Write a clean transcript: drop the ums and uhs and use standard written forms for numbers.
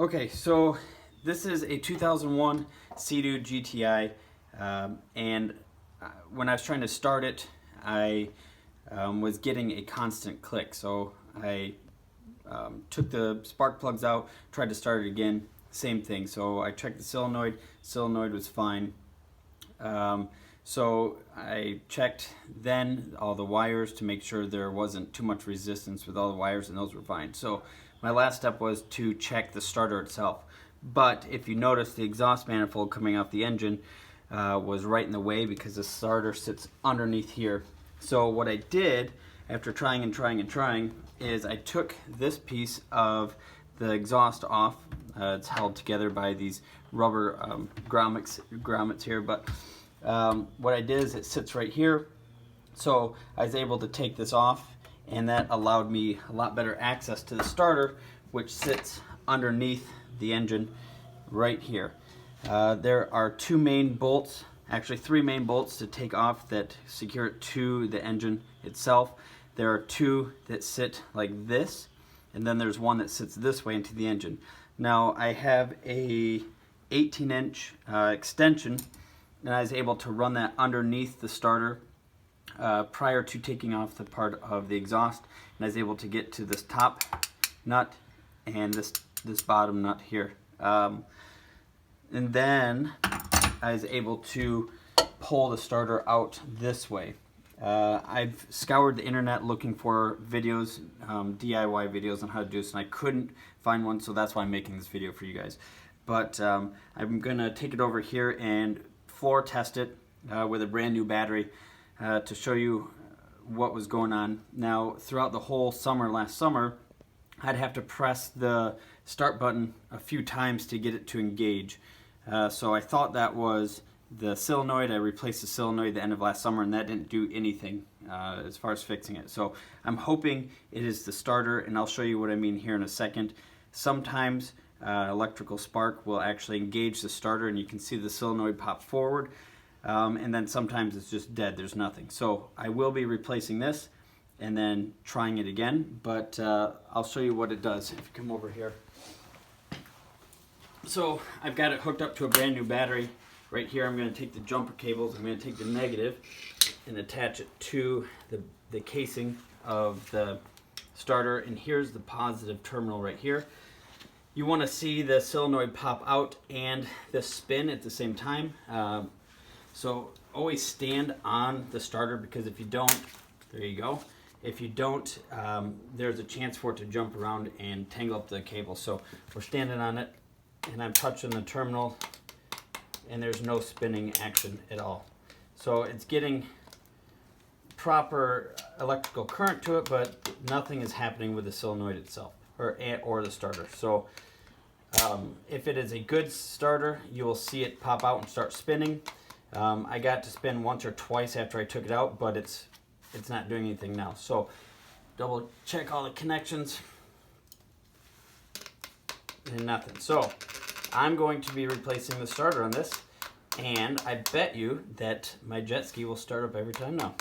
Okay, so this is a 2001 Sea-Doo GTI, and when I was trying to start it, I was getting a constant click. So I took the spark plugs out, tried to start it again, same thing. So I checked the solenoid was fine. So I checked then all the wires to make sure there wasn't too much resistance with all the wires, and those were fine. So my last step was to check the starter itself. But if you notice, the exhaust manifold coming off the engine was right in the way because the starter sits underneath here. So what I did after trying is I took this piece of the exhaust off. It's held together by these rubber grommets here, but what I did is it sits right here. So I was able to take this off, and that allowed me a lot better access to the starter, which sits underneath the engine right here. There are two main bolts, actually three main bolts to take off that secure it to the engine itself. There are two that sit like this, and then there's one that sits this way into the engine. Now I have a 18-inch extension, and I was able to run that underneath the starter prior to taking off the part of the exhaust, and I was able to get to this top nut and this bottom nut here. And then I was able to pull the starter out this way. I've scoured the internet looking for videos, DIY videos on how to do this, and I couldn't find one, so that's why I'm making this video for you guys. But I'm gonna take it over here and floor test it with a brand new battery to show you what was going on. Now, throughout the whole summer, last summer, I'd have to press the start button a few times to get it to engage. So I thought that was the solenoid. I replaced the solenoid at the end of last summer, and that didn't do anything as far as fixing it. So I'm hoping it is the starter, and I'll show you what I mean here in a second. Sometimes electrical spark will actually engage the starter, and you can see the solenoid pop forward, and then sometimes it's just dead, there's nothing. So I will be replacing this and then trying it again, but I'll show you what it does if you come over here. So I've got it hooked up to a brand new battery. Right here I'm going to take the jumper cables, I'm going to take the negative and attach it to the casing of the starter, and here's the positive terminal right here. You want to see the solenoid pop out and this spin at the same time. So always stand on the starter, because if you don't, there you go. If you don't, there's a chance for it to jump around and tangle up the cable. So we're standing on it, and I'm touching the terminal, and there's no spinning action at all. So it's getting proper electrical current to it, but nothing is happening with the solenoid itself or the starter. So if it is a good starter, you will see it pop out and start spinning. I got to spin once or twice after I took it out, but it's not doing anything now. So double check all the connections, and nothing. So I'm going to be replacing the starter on this, and I bet you that my jet ski will start up every time now.